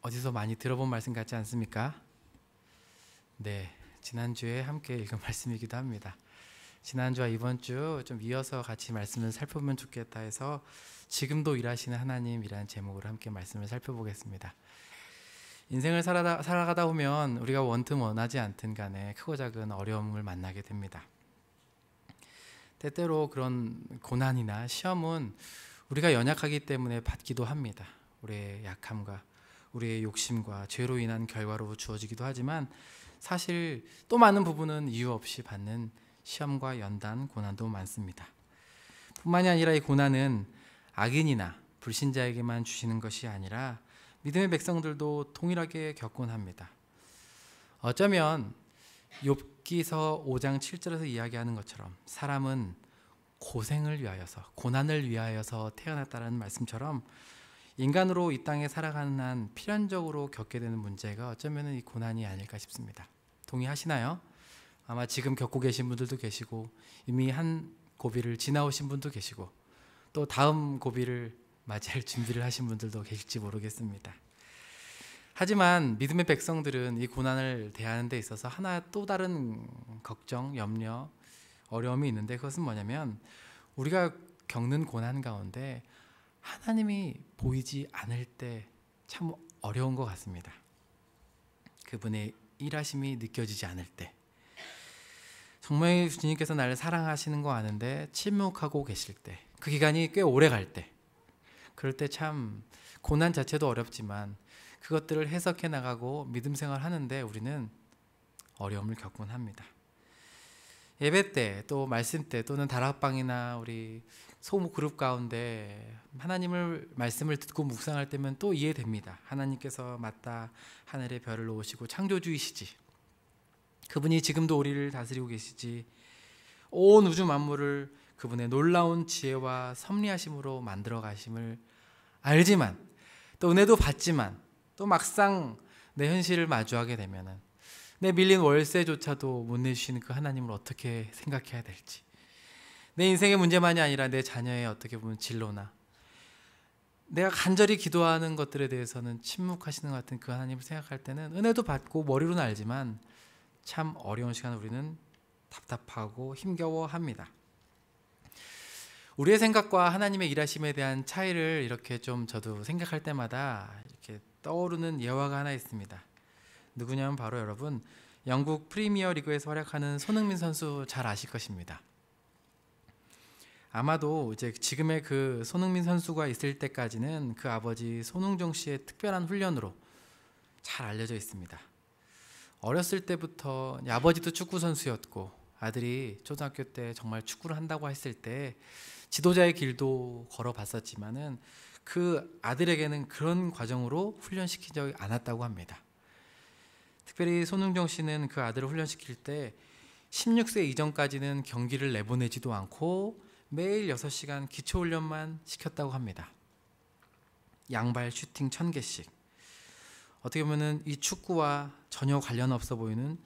어디서 많이 들어본 말씀 같지 않습니까? 네, 지난주에 함께 읽은 말씀이기도 합니다. 지난주와 이번 주 좀 이어서 같이 말씀을 살펴보면 좋겠다 해서 지금도 일하시는 하나님이라는 제목으로 함께 말씀을 살펴보겠습니다. 인생을 살아가다 보면 우리가 원든 원하지 않든 간에 크고 작은 어려움을 만나게 됩니다. 때때로 그런 고난이나 시험은 우리가 연약하기 때문에 받기도 합니다. 우리의 약함과 우리의 욕심과 죄로 인한 결과로 주어지기도 하지만 사실 또 많은 부분은 이유 없이 받는 시험과 연단, 고난도 많습니다. 뿐만이 아니라 이 고난은 악인이나 불신자에게만 주시는 것이 아니라 믿음의 백성들도 동일하게 겪곤 합니다. 어쩌면 욥기서 5장 7절에서 이야기하는 것처럼 사람은 고생을 위하여서, 고난을 위하여서 태어났다는 말씀처럼 인간으로 이 땅에 살아가는 한 필연적으로 겪게 되는 문제가 어쩌면 이 고난이 아닐까 싶습니다. 동의하시나요? 아마 지금 겪고 계신 분들도 계시고 이미 한 고비를 지나오신 분도 계시고 또 다음 고비를 맞이할 준비를 하신 분들도 계실지 모르겠습니다. 하지만 믿음의 백성들은 이 고난을 대하는 데 있어서 하나 또 다른 걱정, 염려, 어려움이 있는데 그것은 뭐냐면 우리가 겪는 고난 가운데 하나님이 보이지 않을 때 참 어려운 것 같습니다. 그분의 일하심이 느껴지지 않을 때, 정말 주님께서 나를 사랑하시는 거 아는데 침묵하고 계실 때, 그 기간이 꽤 오래 갈 때, 그럴 때 참 고난 자체도 어렵지만 그것들을 해석해 나가고 믿음 생활 하는데 우리는 어려움을 겪곤 합니다. 예배 때, 또 말씀 때, 또는 다락방이나 우리 소모 그룹 가운데 하나님을 말씀을 듣고 묵상할 때면 또 이해됩니다. 하나님께서 맞다 하늘의 별을 놓으시고 창조주이시지, 그분이 지금도 우리를 다스리고 계시지, 온 우주 만물을 그분의 놀라운 지혜와 섭리하심으로 만들어 가심을 알지만, 또 은혜도 받지만, 또 막상 내 현실을 마주하게 되면은 내 밀린 월세조차도 못 내주시는 그 하나님을 어떻게 생각해야 될지, 내 인생의 문제만이 아니라 내 자녀의 어떻게 보면 진로나 내가 간절히 기도하는 것들에 대해서는 침묵하시는 것 같은 그 하나님을 생각할 때는 은혜도 받고 머리로는 알지만 참 어려운 시간 우리는 답답하고 힘겨워합니다. 우리의 생각과 하나님의 일하심에 대한 차이를 이렇게 좀 저도 생각할 때마다 이렇게 떠오르는 예화가 하나 있습니다. 누구냐면 바로 여러분, 영국 프리미어 리그에서 활약하는 손흥민 선수 잘 아실 것입니다. 아마도 이제 지금의 그 손흥민 선수가 있을 때까지는 그 아버지 손흥정 씨의 특별한 훈련으로 잘 알려져 있습니다. 어렸을 때부터 아버지도 축구 선수였고 아들이 초등학교 때 정말 축구를 한다고 했을 때 지도자의 길도 걸어봤었지만은 그 아들에게는 그런 과정으로 훈련시킨 적이 않았다고 합니다. 특별히 손흥정 씨는 그 아들을 훈련시킬 때 16세 이전까지는 경기를 내보내지도 않고 매일 6시간 기초훈련만 시켰다고 합니다. 양발 슈팅 1000개씩. 어떻게 보면 이 축구와 전혀 관련 없어 보이는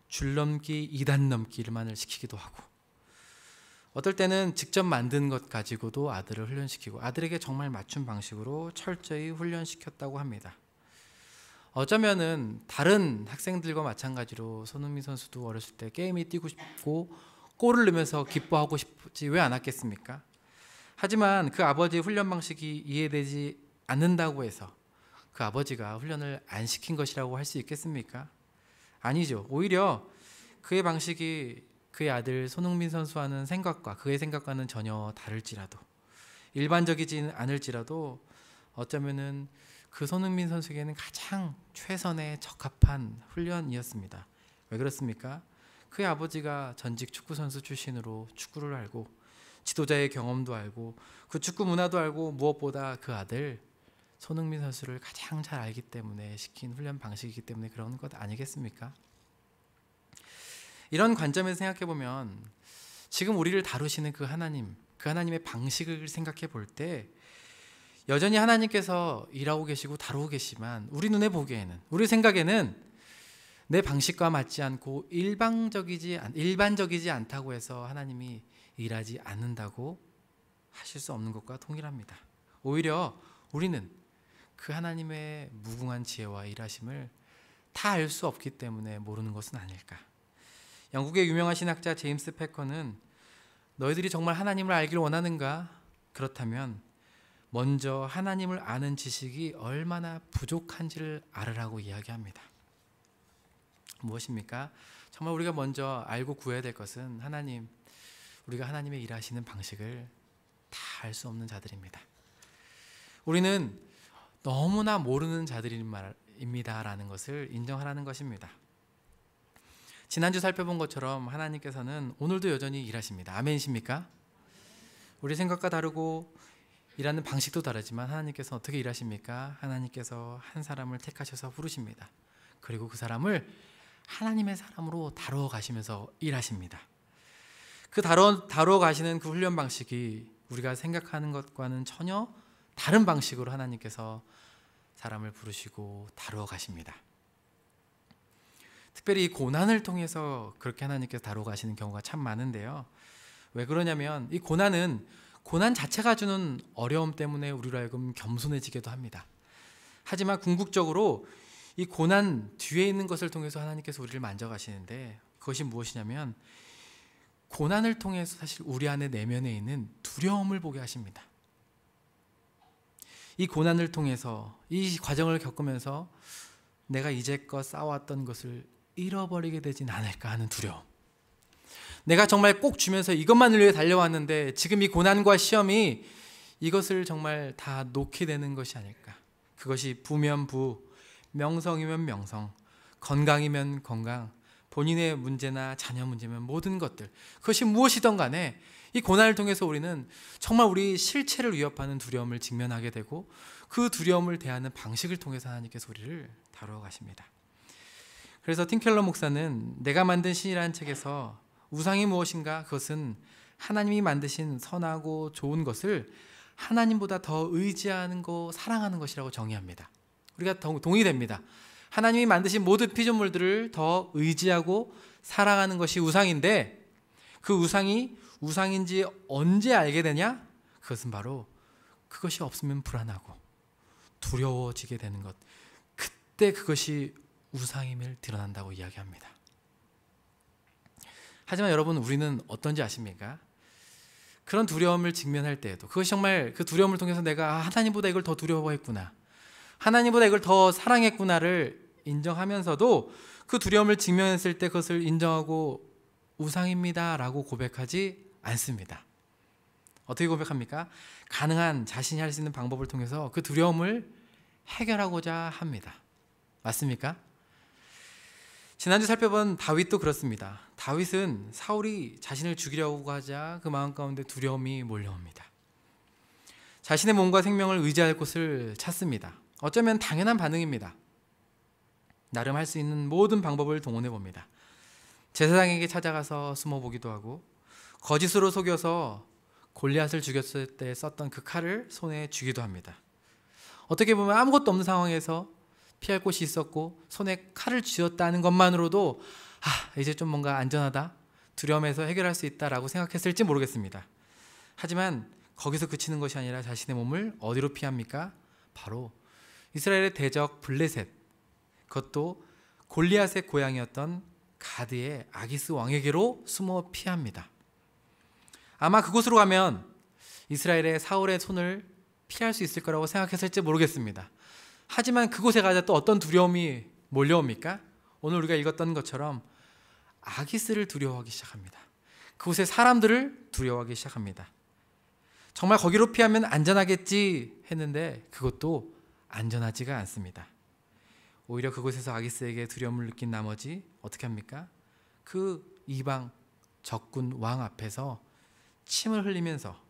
줄넘기 2단 넘기만을 시키기도 하고, 어떨 때는 직접 만든 것 가지고도 아들을 훈련시키고 아들에게 정말 맞춤 방식으로 철저히 훈련시켰다고 합니다. 어쩌면은 다른 학생들과 마찬가지로 손흥민 선수도 어렸을 때 게임이 뛰고 싶고 골을 넣으면서 기뻐하고 싶지 왜 않았겠습니까? 하지만 그 아버지의 훈련 방식이 이해되지 않는다고 해서 그 아버지가 훈련을 안 시킨 것이라고 할 수 있겠습니까? 아니죠. 오히려 그의 방식이 그의 아들 손흥민 선수와는 생각과 그의 생각과는 전혀 다를지라도, 일반적이지 않을지라도 어쩌면은 그 손흥민 선수에게는 가장 최선의 적합한 훈련이었습니다. 왜 그렇습니까? 그의 아버지가 전직 축구 선수 출신으로 축구를 알고 지도자의 경험도 알고 그 축구 문화도 알고 무엇보다 그 아들 손흥민 선수를 가장 잘 알기 때문에 시킨 훈련 방식이기 때문에 그런 것 아니겠습니까? 이런 관점에서 생각해 보면 지금 우리를 다루시는 그 하나님, 그 하나님의 방식을 생각해 볼 때 여전히 하나님께서 일하고 계시고 다루고 계시지만 우리 눈에 보기에는, 우리 생각에는 내 방식과 맞지 않고 일반적이지 않다고 해서 하나님이 일하지 않는다고 하실 수 없는 것과 동일합니다. 오히려 우리는 그 하나님의 무궁한 지혜와 일하심을 다 알 수 없기 때문에 모르는 것은 아닐까. 영국의 유명한 신학자 제임스 패커는 너희들이 정말 하나님을 알길 원하는가? 그렇다면 먼저 하나님을 아는 지식이 얼마나 부족한지를 알으라고 이야기합니다. 무엇입니까? 정말 우리가 먼저 알고 구해야 될 것은 우리가 하나님의 일하시는 방식을 다 알 수 없는 자들입니다. 우리는 너무나 모르는 자들입니다라는 것을 인정하라는 것입니다. 지난주 살펴본 것처럼 하나님께서는 오늘도 여전히 일하십니다. 아멘이십니까? 우리 생각과 다르고 일하는 방식도 다르지만 하나님께서 어떻게 일하십니까? 하나님께서 한 사람을 택하셔서 부르십니다. 그리고 그 사람을 하나님의 사람으로 다루어 가시면서 일하십니다. 그 다루어 가시는 그 훈련 방식이 우리가 생각하는 것과는 전혀 다른 방식으로 하나님께서 사람을 부르시고 다루어 가십니다. 특별히 이 고난을 통해서 그렇게 하나님께서 다루어 가시는 경우가 참 많은데요. 왜 그러냐면 이 고난 자체가 주는 어려움 때문에 우리로 하여금 겸손해지기도 합니다. 하지만 궁극적으로 이 고난 뒤에 있는 것을 통해서 하나님께서 우리를 만져가시는데, 그것이 무엇이냐면 고난을 통해서 사실 우리 안에 내면에 있는 두려움을 보게 하십니다. 이 고난을 통해서 이 과정을 겪으면서 내가 이제껏 쌓아왔던 것을 잃어버리게 되진 않을까 하는 두려움, 내가 정말 꼭 주면서 이것만을 위해 달려왔는데 지금 이 고난과 시험이 이것을 정말 다 놓게 되는 것이 아닐까. 그것이 부면 부, 명성이면 명성, 건강이면 건강, 본인의 문제나 자녀 문제면 모든 것들, 그것이 무엇이든 간에 이 고난을 통해서 우리는 정말 우리 실체를 위협하는 두려움을 직면하게 되고, 그 두려움을 대하는 방식을 통해서 하나님께서 우리를 다루어 가십니다. 그래서 팀 켈러 목사는 내가 만든 신이라는 책에서 우상이 무엇인가? 그것은 하나님이 만드신 선하고 좋은 것을 하나님보다 더 의지하는 거, 사랑하는 것이라고 정의합니다. 우리가 동의됩니다. 하나님이 만드신 모든 피조물들을 더 의지하고 사랑하는 것이 우상인데, 그 우상이 우상인지 언제 알게 되냐? 그것은 바로 그것이 없으면 불안하고 두려워지게 되는 것, 그때 그것이 우상임을 드러난다고 이야기합니다. 하지만 여러분, 우리는 어떤지 아십니까? 그런 두려움을 직면할 때에도 그것이 정말 그 두려움을 통해서 내가 하나님보다 이걸 더 두려워했구나, 하나님보다 이걸 더 사랑했구나를 인정하면서도 그 두려움을 직면했을 때 그것을 인정하고 우상입니다 라고 고백하지 않습니다. 어떻게 고백합니까? 가능한 자신이 할 수 있는 방법을 통해서 그 두려움을 해결하고자 합니다. 맞습니까? 지난주 살펴본 다윗도 그렇습니다. 다윗은 사울이 자신을 죽이려고 하자 그 마음 가운데 두려움이 몰려옵니다. 자신의 몸과 생명을 의지할 곳을 찾습니다. 어쩌면 당연한 반응입니다. 나름 할 수 있는 모든 방법을 동원해 봅니다. 제사장에게 찾아가서 숨어보기도 하고, 거짓으로 속여서 골리앗을 죽였을 때 썼던 그 칼을 손에 쥐기도 합니다. 어떻게 보면 아무것도 없는 상황에서 피할 곳이 있었고 손에 칼을 쥐었다는 것만으로도 이제 좀 뭔가 안전하다, 두려움에서 해결할 수 있다라고 생각했을지 모르겠습니다. 하지만 거기서 그치는 것이 아니라 자신의 몸을 어디로 피합니까? 바로 이스라엘의 대적 블레셋, 그것도 골리앗의 고향이었던 가드의 아기스 왕에게로 숨어 피합니다. 아마 그곳으로 가면 이스라엘의 사울의 손을 피할 수 있을 거라고 생각했을지 모르겠습니다. 하지만 그곳에 가자 또 어떤 두려움이 몰려옵니까? 오늘 우리가 읽었던 것처럼 아기스를 두려워하기 시작합니다. 그곳의 사람들을 두려워하기 시작합니다. 정말 거기로 피하면 안전하겠지 했는데 그것도 안전하지가 않습니다. 오히려 그곳에서 아기스에게 두려움을 느낀 나머지 어떻게 합니까? 그 이방 적군 왕 앞에서 침을 흘리면서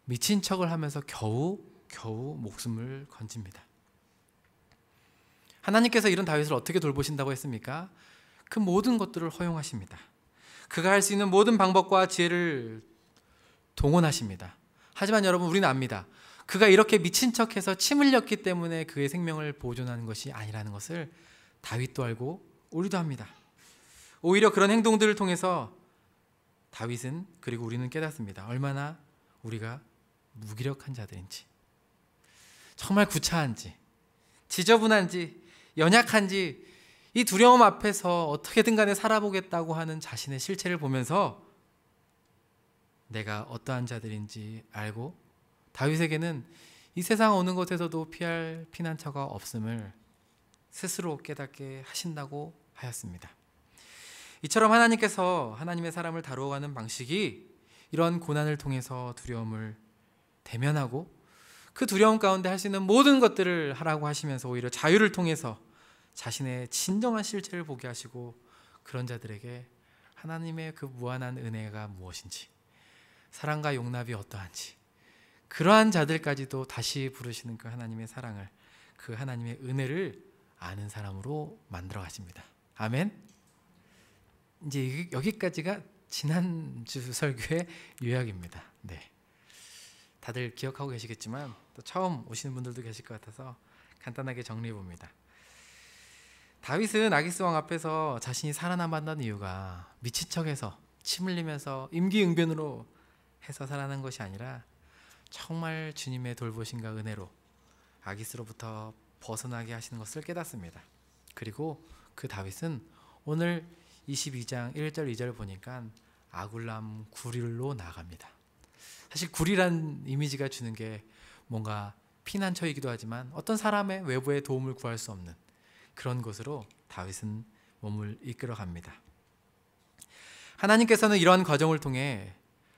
미친 척을 하면서 겨우 목숨을 건집니다. 하나님께서 이런 다윗을 어떻게 돌보신다고 했습니까? 그 모든 것들을 허용하십니다. 그가 할 수 있는 모든 방법과 지혜를 동원하십니다. 하지만 여러분, 우리는 압니다. 그가 이렇게 미친 척해서 침 흘렸기 때문에 그의 생명을 보존하는 것이 아니라는 것을 다윗도 알고 우리도 합니다. 오히려 그런 행동들을 통해서 다윗은, 그리고 우리는 깨닫습니다. 얼마나 우리가 무기력한 자들인지, 정말 구차한지, 지저분한지 연약한지 이 두려움 앞에서 어떻게든 간에 살아보겠다고 하는 자신의 실체를 보면서 내가 어떠한 자들인지 알고 다윗에게는 이 세상 어느 곳에서도 피할 피난처가 없음을 스스로 깨닫게 하신다고 하였습니다. 이처럼 하나님께서 하나님의 사람을 다루어가는 방식이 이런 고난을 통해서 두려움을 대면하고 그 두려움 가운데 할 수 있는 모든 것들을 하라고 하시면서 오히려 자유를 통해서 자신의 진정한 실체를 보게 하시고 그런 자들에게 하나님의 그 무한한 은혜가 무엇인지, 사랑과 용납이 어떠한지, 그러한 자들까지도 다시 부르시는 그 하나님의 사랑을, 그 하나님의 은혜를 아는 사람으로 만들어 가십니다. 아멘. 이제 여기까지가 지난주 설교의 요약입니다. 네. 다들 기억하고 계시겠지만 또 처음 오시는 분들도 계실 것 같아서 간단하게 정리해 봅니다. 다윗은 아기스 왕 앞에서 자신이 살아남았다는 이유가 미친 척해서 침 흘리면서 임기응변으로 해서 살아난 것이 아니라 정말 주님의 돌보심과 은혜로 아기스로부터 벗어나게 하시는 것을 깨닫습니다. 그리고 그 다윗은 오늘 22장 1절 2절 보니까 아굴람 구릴로 나갑니다. 사실 구리란 이미지가 주는 게 뭔가 피난처이기도 하지만 어떤 사람의 외부의 도움을 구할 수 없는 그런 곳으로 다윗은 몸을 이끌어 갑니다. 하나님께서는 이러한 과정을 통해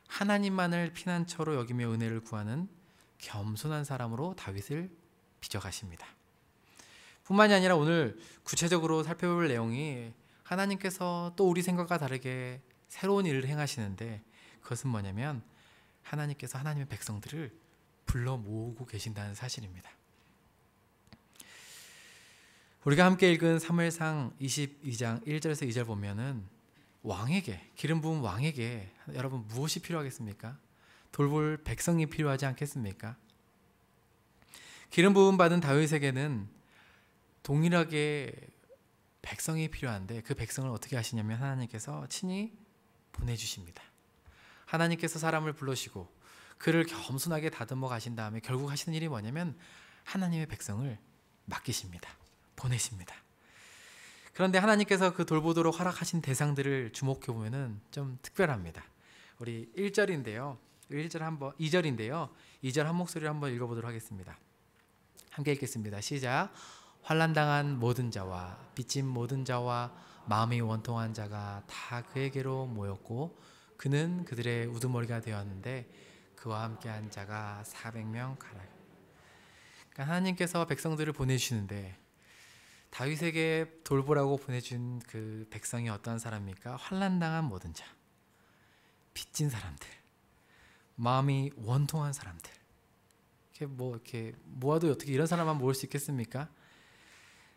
하나님만을 피난처로 여기며 은혜를 구하는 겸손한 사람으로 다윗을 빚어가십니다. 뿐만이 아니라 오늘 구체적으로 살펴볼 내용이 하나님께서 또 우리 생각과 다르게 새로운 일을 행하시는데 그것은 뭐냐면 하나님께서 하나님의 백성들을 불러 모으고 계신다는 사실입니다. 우리가 함께 읽은 사무엘상 22장 1절에서 2절 보면은 왕에게, 기름 부은 왕에게 여러분 무엇이 필요하겠습니까? 돌볼 백성이 필요하지 않겠습니까? 기름 부음 받은 다윗에게는 동일하게 백성이 필요한데 그 백성을 어떻게 하시냐면 하나님께서 친히 보내주십니다. 하나님께서 사람을 불러시고 그를 겸손하게 다듬어 가신 다음에 결국 하시는 일이 뭐냐면 하나님의 백성을 맡기십니다. 보내십니다. 그런데 하나님께서 그 돌보도록 허락하신 대상들을 주목해 보면은 좀 특별합니다. 우리 1절인데요. 2절인데요. 2절 한 목소리로 한번 읽어보도록 하겠습니다. 함께 읽겠습니다. 시작. 환난당한 모든 자와 빚진 모든 자와 마음이 원통한 자가 다 그에게로 모였고 그는 그들의 우두머리가 되었는데 그와 함께한 자가 400명 가량. 그러니까 하나님께서 백성들을 보내주시는데 다윗에게 돌보라고 보내준 그 백성이 어떤 사람입니까? 환난당한 모든 자, 빚진 사람들, 마음이 원통한 사람들. 이렇게 모아도 어떻게 이런 사람만 모을 수 있겠습니까?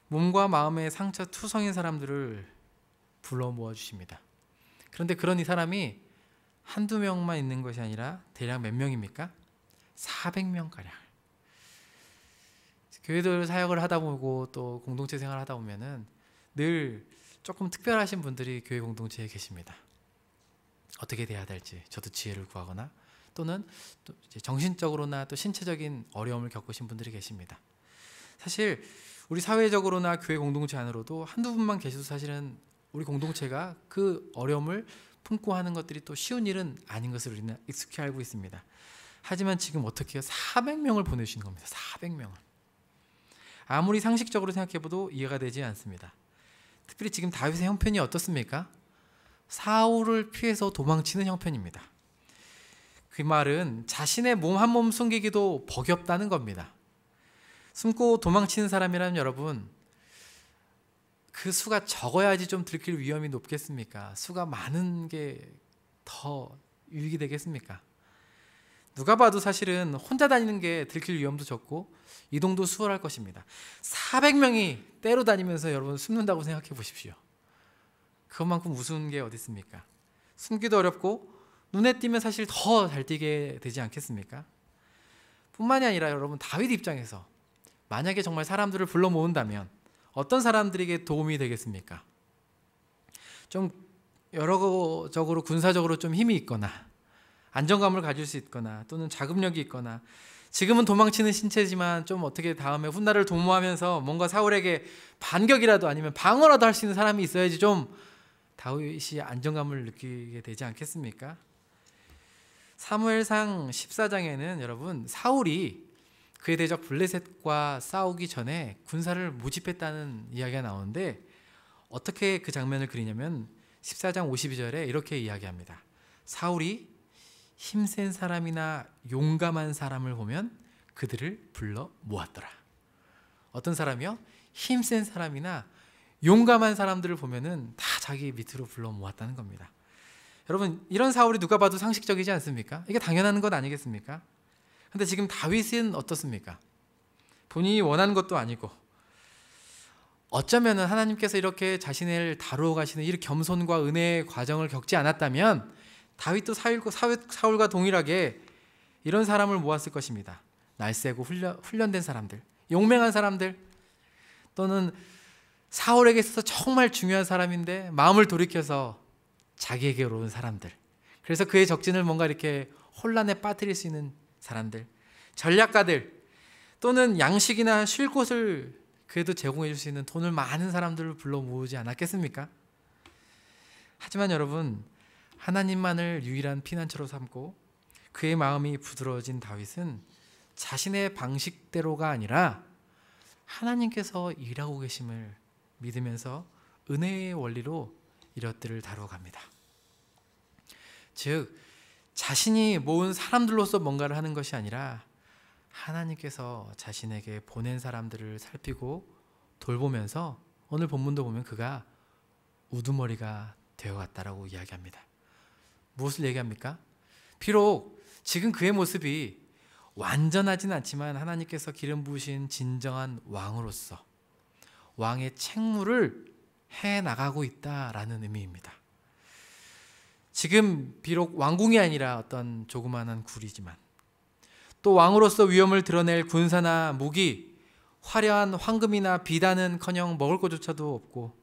몸과 마음의 상처 투성인 사람들을 불러 모아주십니다. 그런데 그런 이 사람이 한두 명만 있는 것이 아니라 대략 몇 명입니까? 400명가량. 교회들 사역을 하다 보고 또 공동체 생활을 하다 보면은 늘 조금 특별하신 분들이 교회 공동체에 계십니다. 어떻게 돼야 될지 저도 지혜를 구하거나 또는 또 정신적으로나 또 신체적인 어려움을 겪으신 분들이 계십니다. 사실 우리 사회적으로나 교회 공동체 안으로도 한두 분만 계셔도 사실은 우리 공동체가 그 어려움을 품고 하는 것들이 또 쉬운 일은 아닌 것을 우리는 익숙히 알고 있습니다. 하지만 지금 어떻게 해요? 400명을 보내주신 겁니다. 400명을. 아무리 상식적으로 생각해봐도 이해가 되지 않습니다. 특별히 지금 다윗의 형편이 어떻습니까? 사울을 피해서 도망치는 형편입니다. 그 말은 자신의 몸 한 몸 숨기기도 버겁다는 겁니다. 숨고 도망치는 사람이라면 여러분 그 수가 적어야지 좀 들킬 위험이 높겠습니까? 수가 많은 게 더 유익이 되겠습니까? 누가 봐도 사실은 혼자 다니는 게 들킬 위험도 적고 이동도 수월할 것입니다. 400명이 때로 다니면서 여러분 숨는다고 생각해 보십시오. 그것만큼 우스운 게 어디 있습니까? 숨기도 어렵고 눈에 띄면 사실 더 잘 띄게 되지 않겠습니까? 뿐만이 아니라 여러분 다윗 입장에서 만약에 정말 사람들을 불러 모은다면 어떤 사람들에게 도움이 되겠습니까? 좀 여러적으로 군사적으로 좀 힘이 있거나 안정감을 가질 수 있거나 또는 자금력이 있거나 지금은 도망치는 신체지만 좀 어떻게 다음에 훗날을 도모하면서 뭔가 사울에게 반격이라도 아니면 방어라도 할 수 있는 사람이 있어야지 좀 다윗이 안정감을 느끼게 되지 않겠습니까? 사무엘상 14장에는 여러분 사울이 그의 대적 블레셋과 싸우기 전에 군사를 모집했다는 이야기가 나오는데 어떻게 그 장면을 그리냐면 14장 52절에 이렇게 이야기합니다. 사울이 힘센 사람이나 용감한 사람을 보면 그들을 불러 모았더라. 어떤 사람이요? 힘센 사람이나 용감한 사람들을 보면은 다 자기 밑으로 불러 모았다는 겁니다. 여러분, 이런 사울이 누가 봐도 상식적이지 않습니까? 이게 당연한 것 아니겠습니까? 근데 지금 다윗은 어떻습니까? 본인이 원하는 것도 아니고 어쩌면 하나님께서 이렇게 자신을 다루어 가시는 이 겸손과 은혜의 과정을 겪지 않았다면 다윗도 사울과 동일하게 이런 사람을 모았을 것입니다. 날쌔고 훈련된 사람들, 용맹한 사람들, 또는 사울에게 있어서 정말 중요한 사람인데 마음을 돌이켜서 자기에게로 온 사람들, 그래서 그의 적진을 뭔가 이렇게 혼란에 빠뜨릴 수 있는 사람들, 전략가들, 또는 양식이나 쉴 곳을 그래도 제공해 줄 수 있는 돈을 많은 사람들을 불러 모으지 않았겠습니까? 하지만 여러분, 하나님만을 유일한 피난처로 삼고 그의 마음이 부드러워진 다윗은 자신의 방식대로가 아니라 하나님께서 일하고 계심을 믿으면서 은혜의 원리로 이것들을 다루어갑니다. 즉, 자신이 모은 사람들로서 뭔가를 하는 것이 아니라 하나님께서 자신에게 보낸 사람들을 살피고 돌보면서 오늘 본문도 보면 그가 우두머리가 되어갔다라고 이야기합니다. 무엇을 얘기합니까? 비록 지금 그의 모습이 완전하진 않지만 하나님께서 기름 부으신 진정한 왕으로서 왕의 책무를 해나가고 있다라는 의미입니다. 지금 비록 왕궁이 아니라 어떤 조그마한 굴이지만 또 왕으로서 위엄을 드러낼 군사나 무기, 화려한 황금이나 비단은커녕 먹을 것조차도 없고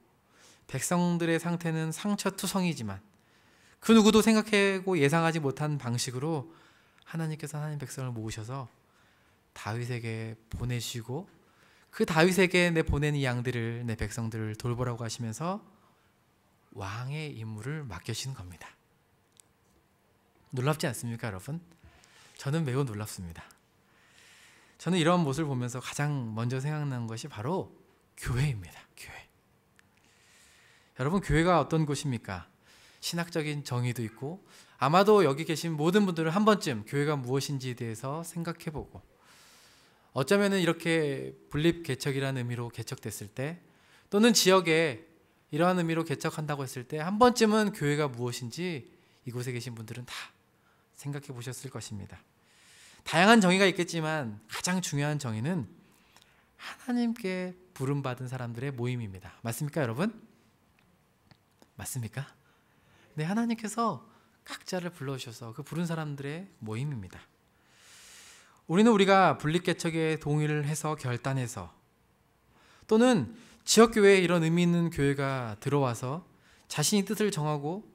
백성들의 상태는 상처투성이지만 그 누구도 생각하고 예상하지 못한 방식으로 하나님께서 하나님 백성을 모으셔서 다윗에게 보내시고 그 다윗에게 내 보낸 이 양들을, 내 백성들을 돌보라고 하시면서 왕의 임무를 맡겨주시는 겁니다. 놀랍지 않습니까, 여러분? 저는 매우 놀랍습니다. 저는 이런 모습을 보면서 가장 먼저 생각나는 것이 바로 교회입니다. 교회. 여러분, 교회가 어떤 곳입니까? 신학적인 정의도 있고 아마도 여기 계신 모든 분들은 한 번쯤 교회가 무엇인지에 대해서 생각해보고 어쩌면 이렇게 분립개척이라는 의미로 개척됐을 때 또는 지역에 이러한 의미로 개척한다고 했을 때 한 번쯤은 교회가 무엇인지 이곳에 계신 분들은 다 생각해 보셨을 것입니다. 다양한 정의가 있겠지만 가장 중요한 정의는 하나님께 부름받은 사람들의 모임입니다. 맞습니까, 여러분? 맞습니까? 네, 하나님께서 각자를 불러주셔서 그 부른 사람들의 모임입니다. 우리가 분립개척에 동의를 해서 결단해서 또는 지역교회에 이런 의미 있는 교회가 들어와서 자신이 뜻을 정하고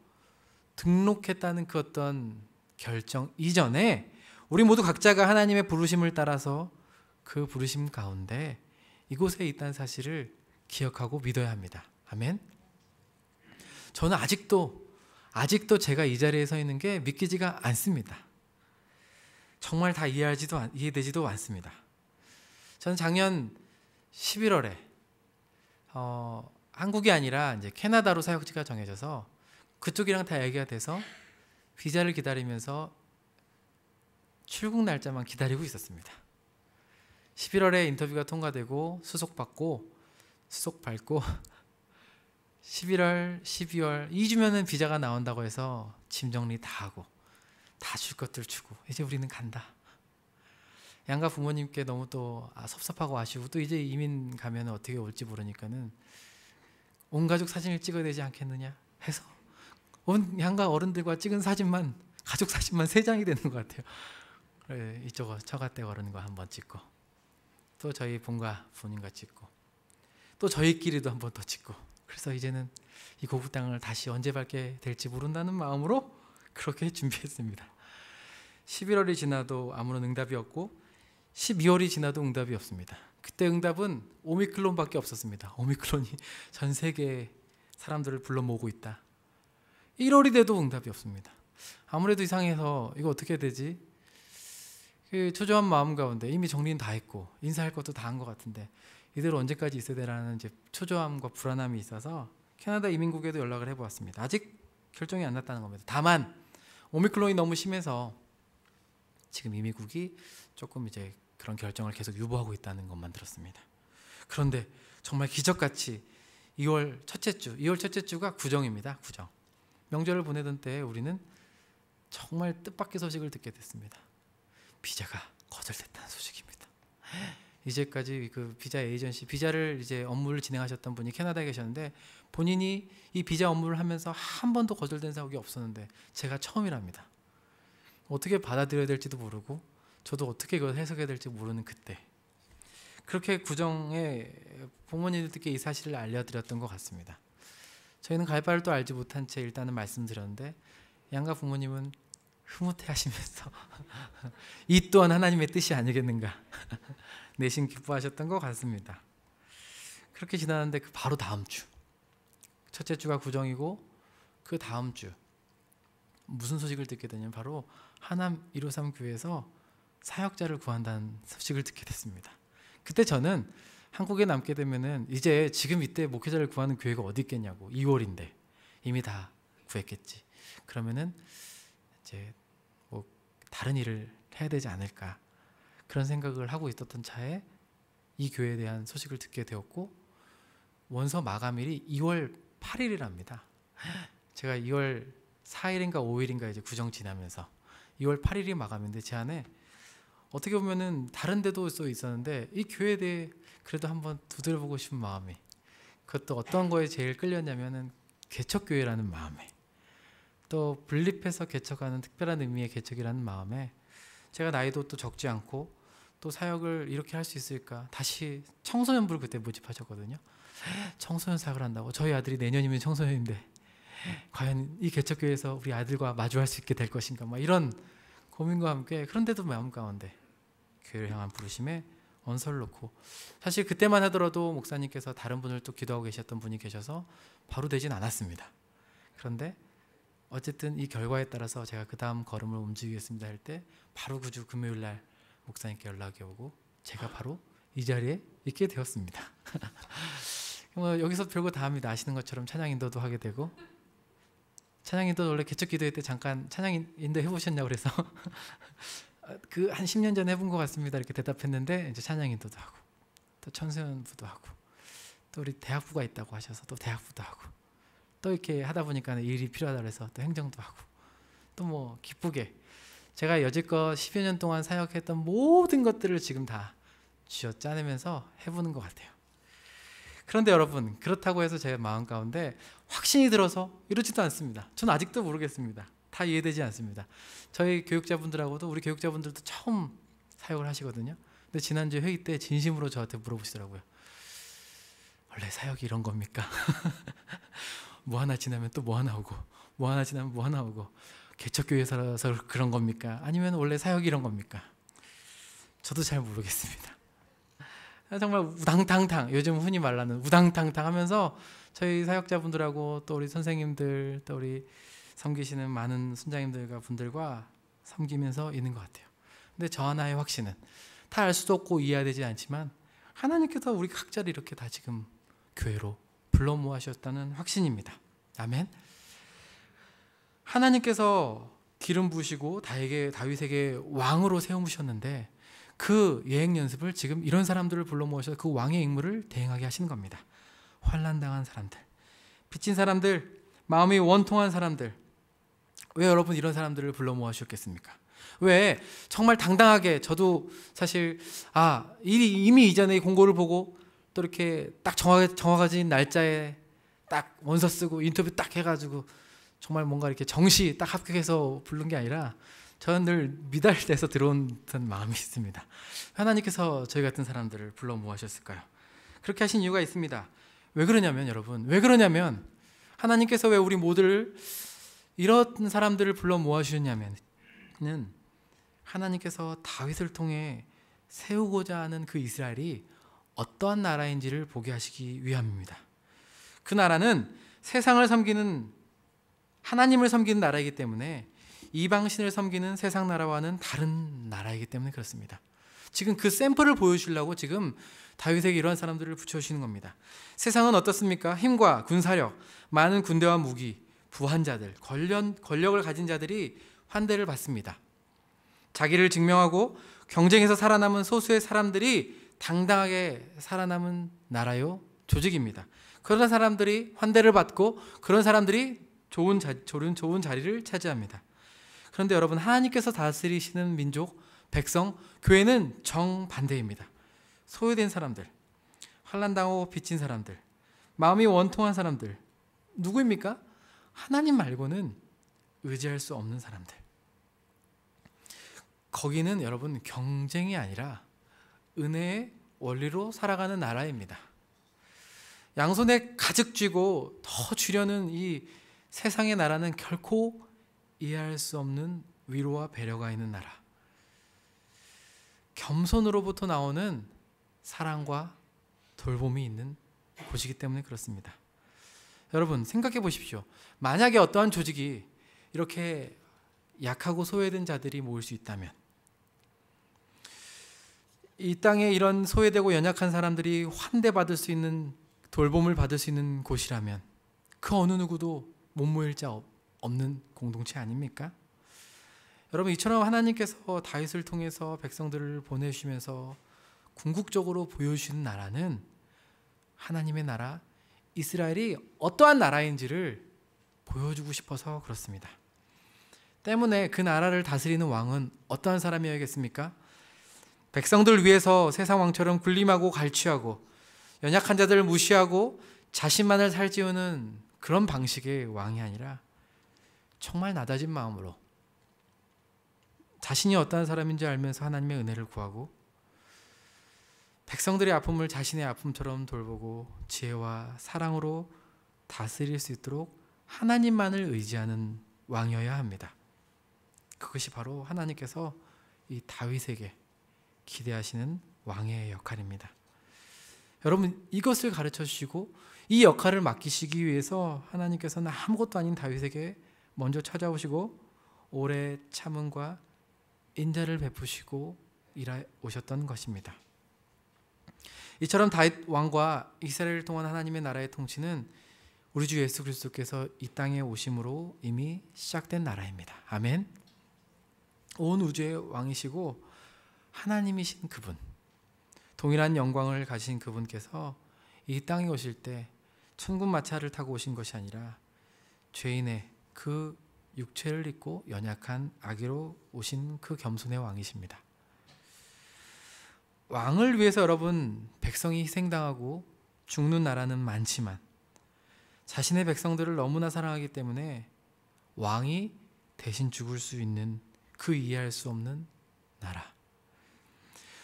등록했다는 그 어떤 결정 이전에 우리 모두 각자가 하나님의 부르심을 따라서 그 부르심 가운데 이곳에 있다는 사실을 기억하고 믿어야 합니다. 아멘. 저는 아직도 제가 이 자리에 서 있는 게 믿기지가 않습니다. 정말 다 이해되지도 않습니다. 저는 작년 11월에 한국이 아니라 이제 캐나다로 사역지가 정해져서 그쪽이랑 다 얘기가 돼서 비자를 기다리면서 출국 날짜만 기다리고 있었습니다. 11월에 인터뷰가 통과되고 수속 밟고 11월, 12월 2주면은 비자가 나온다고 해서 짐 정리 다 하고 다 줄 것들 주고 이제 우리는 간다. 양가 부모님께 너무 또 섭섭하고 아쉬우고 또 이제 이민 가면 어떻게 올지 모르니까는 온 가족 사진을 찍어야 되지 않겠느냐 해서 온 양가 어른들과 찍은 사진만, 가족 사진만 3장이 되는 것 같아요. 그래, 이쪽은 처가댁 어른과 한번 찍고 또 저희 본가 부모님과 찍고 또 저희끼리도 한번 더 찍고, 그래서 이제는 이 고국 땅을 다시 언제 밟게 될지 모른다는 마음으로 그렇게 준비했습니다. 11월이 지나도 아무런 응답이 없고 12월이 지나도 응답이 없습니다. 그때 응답은 오미크론밖에 없었습니다. 오미크론이 전 세계 사람들을 불러 모으고 있다. 1월이 돼도 응답이 없습니다. 아무래도 이상해서 이거 어떻게 해야 되지? 그 초조한 마음 가운데 이미 정리는 다 했고 인사할 것도 다 한 것 같은데 이대로 언제까지 있어야 되라는 이제 초조함과 불안함이 있어서 캐나다 이민국에도 연락을 해보았습니다. 아직 결정이 안 났다는 겁니다. 다만 오미크론이 너무 심해서 지금 이민국이 조금 이제 그런 결정을 계속 유보하고 있다는 것만 들었습니다. 그런데 정말 기적같이 2월 첫째 주가 구정입니다. 구정. 명절을 보내던 때에 우리는 정말 뜻밖의 소식을 듣게 됐습니다. 비자가 거절됐다는 소식입니다. 이제까지 그 비자 에이전시, 비자를 이제 업무를 진행하셨던 분이 캐나다에 계셨는데 본인이 이 비자 업무를 하면서 한 번도 거절된 적이 없었는데 제가 처음이랍니다. 어떻게 받아들여야 될지도 모르고 저도 어떻게 그걸 해석해야 될지 모르는 그때 그렇게 구정에 부모님들께 이 사실을 알려드렸던 것 같습니다. 저희는 갈 바를 또 알지 못한 채 일단은 말씀드렸는데 양가 부모님은 흐뭇해하시면서 이 또한 하나님의 뜻이 아니겠는가 내심 기뻐하셨던 것 같습니다. 그렇게 지나는데 그 바로 다음 주 첫째 주가 구정이고 그 다음 주 무슨 소식을 듣게 되냐면 바로 하남 153 교회에서 사역자를 구한다는 소식을 듣게 됐습니다. 그때 저는 한국에 남게 되면은 이제 지금 이때 목회자를 구하는 교회가 어디 있겠냐고 2월인데 이미 다 구했겠지. 그러면은 이제 뭐 다른 일을 해야 되지 않을까 그런 생각을 하고 있었던 차에 이 교회에 대한 소식을 듣게 되었고 원서 마감일이 2월 8일이랍니다. 제가 2월 4일인가 5일인가 이제 구정 지나면서 2월 8일이 마감인데 제 안에 어떻게 보면은 다른 데도 써 있었는데 이 교회에 대해 그래도 한번 두드려보고 싶은 마음이 그것도 어떤 거에 제일 끌렸냐면은 개척교회라는 마음에 또 분립해서 개척하는 특별한 의미의 개척이라는 마음에 제가 나이도 또 적지 않고 또 사역을 이렇게 할 수 있을까 다시 청소년부를 그때 모집하셨거든요. 청소년 사역을 한다고 저희 아들이 내년이면 청소년인데 과연 이 개척교회에서 우리 아들과 마주할 수 있게 될 것인가 막 이런 고민과 함께 그런데도 마음 가운데 교회를 향한 부르심에 언서를 놓고 사실 그때만 하더라도 목사님께서 다른 분을 또 기도하고 계셨던 분이 계셔서 바로 되진 않았습니다. 그런데 어쨌든 이 결과에 따라서 제가 그 다음 걸음을 움직이겠습니다 할 때 바로 그 주 금요일 날 목사님께 연락이 오고 제가 바로 이 자리에 있게 되었습니다. 여기서 별거 다 합니다. 아시는 것처럼 찬양 인도도 하게 되고 찬양 인도 원래 개척 기도회 때 잠깐 찬양 인도 해보셨냐고 그래서 그 한 10년 전에 해본 것 같습니다 이렇게 대답했는데 이제 찬양 인도도 하고 또 청소년부도 하고 또 우리 대학부가 있다고 하셔서 또 대학부도 하고 또 이렇게 하다 보니까 일이 필요하다고 해서 또 행정도 하고 또 뭐 기쁘게 제가 여지껏 10여 년 동안 사역했던 모든 것들을 지금 다 쥐어 짜내면서 해보는 것 같아요. 그런데 여러분 그렇다고 해서 제 마음 가운데 확신이 들어서 이러지도 않습니다. 저는 아직도 모르겠습니다. 다 이해되지 않습니다. 저희 교육자분들하고도 우리 교육자분들도 처음 사역을 하시거든요. 근데 지난주 회의 때 진심으로 저한테 물어보시더라고요. 원래 사역이 이런 겁니까? 뭐 하나 지나면 또 뭐 하나 오고 뭐 하나 지나면 뭐 하나 오고 개척교회에서 그런 겁니까? 아니면 원래 사역이 이런 겁니까? 저도 잘 모르겠습니다. 정말 우당탕탕 요즘 흔히 말하는 우당탕탕 하면서 저희 사역자분들하고 또 우리 선생님들 또 우리 섬기시는 많은 순장님들과 분들과 섬기면서 있는 것 같아요. 근데 저 하나의 확신은 다 알 수도 없고 이해되지 않지만 하나님께서 우리 각자를 이렇게 다 지금 교회로 불러 모으셨다는 확신입니다. 아멘. 하나님께서 기름 부으시고 다윗에게 왕으로 세우셨는데 그 예행 연습을 지금 이런 사람들을 불러 모으셔서 그 왕의 임무를 대행하게 하시는 겁니다. 환난당한 사람들, 빚진 사람들, 마음이 원통한 사람들. 왜 여러분 이런 사람들을 불러 모으셨겠습니까? 왜 정말 당당하게 저도 사실 이미 이전에 공고를 보고 또 이렇게 딱 정확해진 날짜에 딱 원서 쓰고 인터뷰 딱 해가지고 정말 뭔가 이렇게 정시 딱 합격해서 부른 게 아니라 저는 늘 미달돼서 들어온 듯한 마음이 있습니다. 하나님께서 저희 같은 사람들을 불러 모으셨을까요? 그렇게 하신 이유가 있습니다. 왜 그러냐면 여러분 왜 그러냐면 하나님께서 왜 우리 모두를 이런 사람들을 불러 모아주셨냐면 하나님께서 다윗을 통해 세우고자 하는 그 이스라엘이 어떠한 나라인지를 보게 하시기 위함입니다. 그 나라는 세상을 섬기는, 하나님을 섬기는 나라이기 때문에 이방신을 섬기는 세상 나라와는 다른 나라이기 때문에 그렇습니다. 지금 그 샘플을 보여주려고 지금 다윗에게 이러한 사람들을 붙여주시는 겁니다. 세상은 어떻습니까? 힘과 군사력, 많은 군대와 무기, 부한 자들, 권력을 가진 자들이 환대를 받습니다. 자기를 증명하고 경쟁에서 살아남은 소수의 사람들이 당당하게 살아남은 나라요 조직입니다. 그런 사람들이 환대를 받고 그런 사람들이 좋은 자리를 차지합니다. 그런데 여러분, 하나님께서 다스리시는 민족, 백성, 교회는 정반대입니다. 소외된 사람들, 환난당하고 빚진 사람들, 마음이 원통한 사람들, 누구입니까? 하나님 말고는 의지할 수 없는 사람들. 거기는 여러분 경쟁이 아니라 은혜의 원리로 살아가는 나라입니다. 양손에 가득 쥐고 더 주려는 이 세상의 나라는 결코 이해할 수 없는 위로와 배려가 있는 나라. 겸손으로부터 나오는 사랑과 돌봄이 있는 곳이기 때문에 그렇습니다. 여러분 생각해 보십시오. 만약에 어떠한 조직이 이렇게 약하고 소외된 자들이 모일 수 있다면, 이 땅에 이런 소외되고 연약한 사람들이 환대받을 수 있는, 돌봄을 받을 수 있는 곳이라면 그 어느 누구도 못 모일 자 없는 공동체 아닙니까? 여러분, 이처럼 하나님께서 다윗을 통해서 백성들을 보내주시면서 궁극적으로 보여주시는 나라는 하나님의 나라, 이스라엘이 어떠한 나라인지를 보여주고 싶어서 그렇습니다. 때문에 그 나라를 다스리는 왕은 어떠한 사람이어야겠습니까? 백성들 위해서 세상 왕처럼 군림하고 갈취하고 연약한 자들을 무시하고 자신만을 살찌우는 그런 방식의 왕이 아니라 정말 낮아진 마음으로 자신이 어떠한 사람인지 알면서 하나님의 은혜를 구하고 백성들의 아픔을 자신의 아픔처럼 돌보고 지혜와 사랑으로 다스릴 수 있도록 하나님만을 의지하는 왕이어야 합니다. 그것이 바로 하나님께서 이 다윗에게 기대하시는 왕의 역할입니다. 여러분, 이것을 가르쳐 주시고 이 역할을 맡기시기 위해서 하나님께서는 아무것도 아닌 다윗에게 먼저 찾아오시고 오래 참음과 인자를 베푸시고 일하오셨던 것입니다. 이처럼 다윗 왕과 이스라엘을 통한 하나님의 나라의 통치는 우리 주 예수 그리스도께서 이 땅에 오심으로 이미 시작된 나라입니다. 아멘. 온 우주의 왕이시고 하나님이신 그분, 동일한 영광을 가지신 그분께서 이 땅에 오실 때 천군 마차를 타고 오신 것이 아니라 죄인의 그 육체를 입고 연약한 아기로 오신 그 겸손의 왕이십니다. 왕을 위해서 여러분, 백성이 희생당하고 죽는 나라는 많지만 자신의 백성들을 너무나 사랑하기 때문에 왕이 대신 죽을 수 있는 그 이해할 수 없는 나라.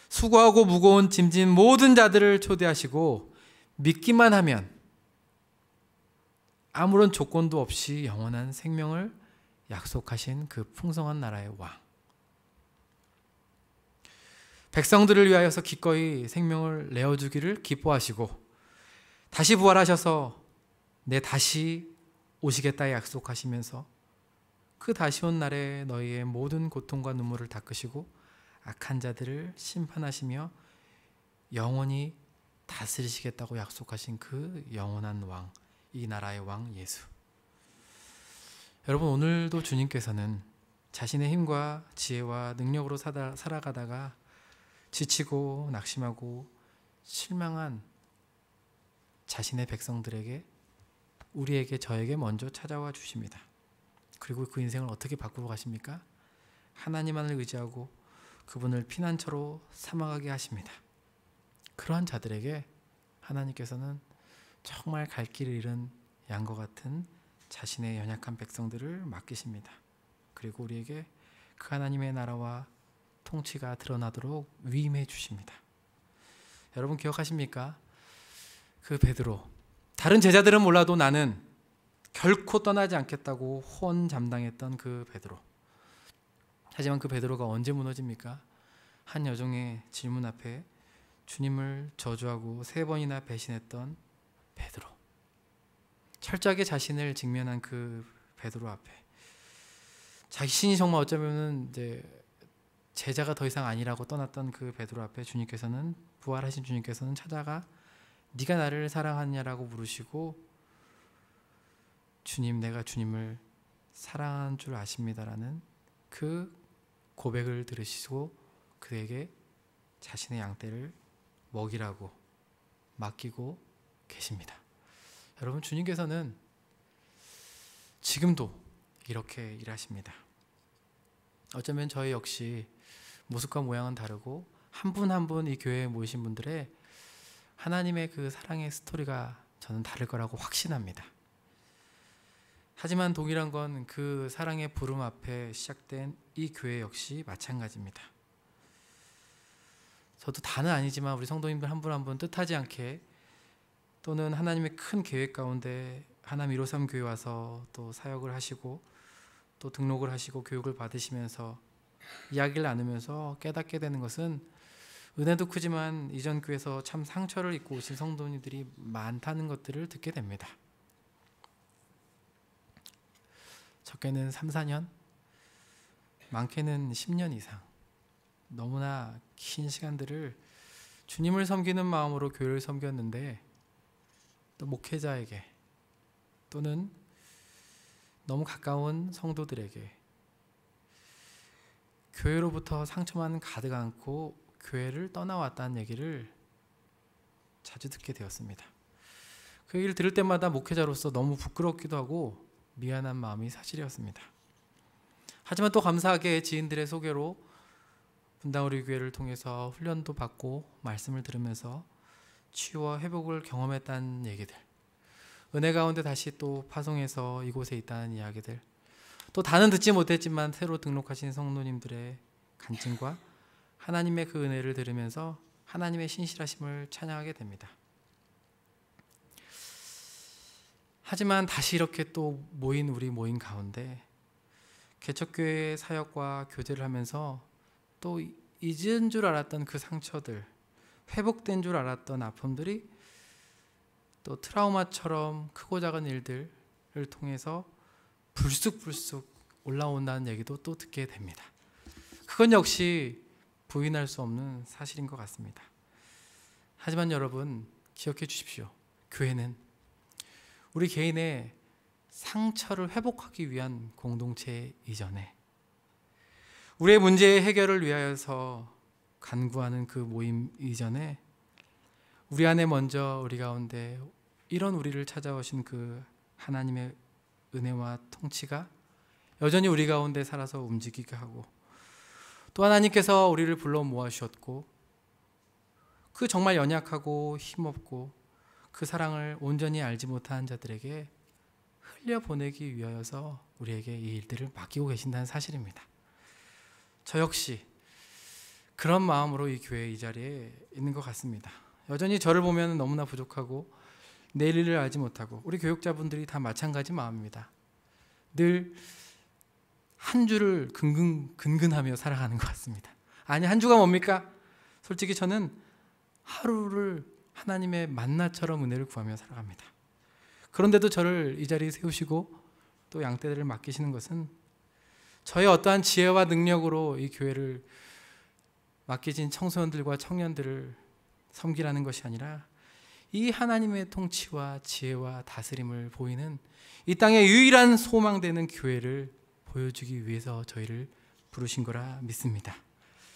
수고하고 무거운 짐진 모든 자들을 초대하시고 믿기만 하면 아무런 조건도 없이 영원한 생명을 약속하신 그 풍성한 나라의 왕. 백성들을 위하여서 기꺼이 생명을 내어주기를 기뻐하시고 다시 부활하셔서 내 다시 오시겠다 약속하시면서 그 다시 온 날에 너희의 모든 고통과 눈물을 닦으시고 악한 자들을 심판하시며 영원히 다스리시겠다고 약속하신 그 영원한 왕, 이 나라의 왕 예수. 여러분, 오늘도 주님께서는 자신의 힘과 지혜와 능력으로 살아가다가 지치고 낙심하고 실망한 자신의 백성들에게, 우리에게, 저에게 먼저 찾아와 주십니다. 그리고 그 인생을 어떻게 바꾸러 가십니까? 하나님만을 의지하고 그분을 피난처로 삼아가게 하십니다. 그러한 자들에게 하나님께서는 정말 갈 길을 잃은 양과 같은 자신의 연약한 백성들을 맡기십니다. 그리고 우리에게 그 하나님의 나라와 통치가 드러나도록 위임해 주십니다. 여러분 기억하십니까? 그 베드로, 다른 제자들은 몰라도 나는 결코 떠나지 않겠다고 호언잠당했던 그 베드로. 하지만 그 베드로가 언제 무너집니까? 한 여종의 질문 앞에 주님을 저주하고 3번이나 배신했던 베드로, 철저하게 자신을 직면한 그 베드로 앞에 자신이 정말 어쩌면은 이제 제자가 더 이상 아니라고 떠났던 그 베드로 앞에 주님께서는, 부활하신 주님께서는 찾아가 네가 나를 사랑하느냐라고 물으시고, 주님, 내가 주님을 사랑한 줄 아십니다라는 그 고백을 들으시고 그에게 자신의 양떼를 먹이라고 맡기고 계십니다. 여러분, 주님께서는 지금도 이렇게 일하십니다. 어쩌면 저희 역시 모습과 모양은 다르고 한 분 한 분 이 교회에 모이신 분들의 하나님의 그 사랑의 스토리가 저는 다를 거라고 확신합니다. 하지만 동일한 건 그 사랑의 부름 앞에 시작된 이 교회 역시 마찬가지입니다. 저도 다는 아니지만 우리 성도님들 한 분 한 분 뜻하지 않게, 또는 하나님의 큰 계획 가운데 하나님 153 교회 와서 또 사역을 하시고 또 등록을 하시고 교육을 받으시면서 이야기를 나누면서 깨닫게 되는 것은, 은혜도 크지만 이전 교회에서 참 상처를 입고 오신 성도님들이 많다는 것들을 듣게 됩니다. 적게는 3, 4년, 많게는 10년 이상 너무나 긴 시간들을 주님을 섬기는 마음으로 교회를 섬겼는데, 또 목회자에게 또는 너무 가까운 성도들에게 교회로부터 상처만 가득 안고 교회를 떠나왔다는 얘기를 자주 듣게 되었습니다. 그 얘기를 들을 때마다 목회자로서 너무 부끄럽기도 하고 미안한 마음이 사실이었습니다. 하지만 또 감사하게 지인들의 소개로 분당 우리 교회를 통해서 훈련도 받고 말씀을 들으면서 치유와 회복을 경험했다는 얘기들, 은혜 가운데 다시 또 파송해서 이곳에 있다는 이야기들, 또 다는 듣지 못했지만 새로 등록하신 성도님들의 간증과 하나님의 그 은혜를 들으면서 하나님의 신실하심을 찬양하게 됩니다. 하지만 다시 이렇게 또 모인 우리 모임 가운데 개척교회의 사역과 교제를 하면서 또 잊은 줄 알았던 그 상처들, 회복된 줄 알았던 아픔들이 또 트라우마처럼 크고 작은 일들을 통해서 불쑥불쑥 올라온다는 얘기도 또 듣게 됩니다. 그건 역시 부인할 수 없는 사실인 것 같습니다. 하지만 여러분, 기억해 주십시오. 교회는 우리 개인의 상처를 회복하기 위한 공동체 이전에, 우리의 문제의 해결을 위하여서 간구하는 그 모임 이전에, 우리 안에 먼저 우리 가운데 이런 우리를 찾아오신 그 하나님의 은혜와 통치가 여전히 우리 가운데 살아서 움직이게 하고, 또 하나님께서 우리를 불러 모아주셨고 그 정말 연약하고 힘없고 그 사랑을 온전히 알지 못한 자들에게 흘려보내기 위하여서 우리에게 이 일들을 맡기고 계신다는 사실입니다. 저 역시 그런 마음으로 이 교회 이 자리에 있는 것 같습니다. 여전히 저를 보면 너무나 부족하고 내일 일을 알지 못하고, 우리 교육자분들이 다 마찬가지 마음입니다. 늘 한 주를 근근하며 살아가는 것 같습니다. 아니, 한 주가 뭡니까? 솔직히 저는 하루를 하나님의 만나처럼 은혜를 구하며 살아갑니다. 그런데도 저를 이 자리에 세우시고 또 양떼들을 맡기시는 것은 저의 어떠한 지혜와 능력으로 이 교회를 맡기신 청소년들과 청년들을 섬기라는 것이 아니라 이 하나님의 통치와 지혜와 다스림을 보이는 이 땅의 유일한 소망되는 교회를 보여주기 위해서 저희를 부르신 거라 믿습니다.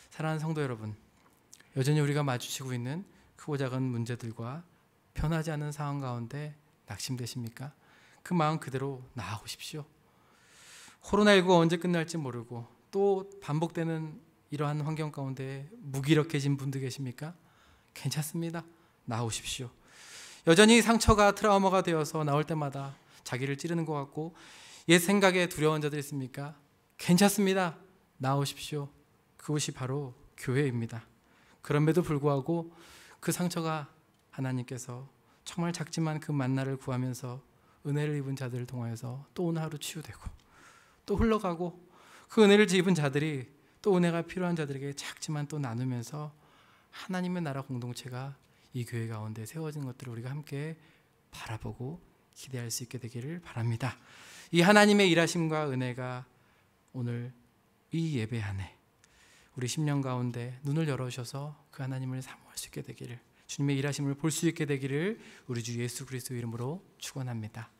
사랑하는 성도 여러분, 여전히 우리가 마주치고 있는 크고 작은 문제들과 변하지 않는 상황 가운데 낙심되십니까? 그 마음 그대로 나아오십시오. 코로나19가 언제 끝날지 모르고 또 반복되는 이러한 환경 가운데 무기력해진 분들 계십니까? 괜찮습니다. 나오십시오. 여전히 상처가 트라우마가 되어서 나올 때마다 자기를 찌르는 것 같고 옛 생각에 두려운 자들 있습니까? 괜찮습니다. 나오십시오. 그것이 바로 교회입니다. 그럼에도 불구하고 그 상처가 하나님께서 정말 작지만 그 만나를 구하면서 은혜를 입은 자들을 통하여서 또 오늘 하루 치유되고 또 흘러가고, 그 은혜를 입은 자들이 또 은혜가 필요한 자들에게 작지만 또 나누면서 하나님의 나라 공동체가 이 교회 가운데 세워진 것들을 우리가 함께 바라보고 기대할 수 있게 되기를 바랍니다. 이 하나님의 일하심과 은혜가 오늘 이 예배 안에 우리 심령 가운데 눈을 열어주셔서 그 하나님을 사모할 수 있게 되기를, 주님의 일하심을 볼 수 있게 되기를 우리 주 예수 그리스도 이름으로 축원합니다.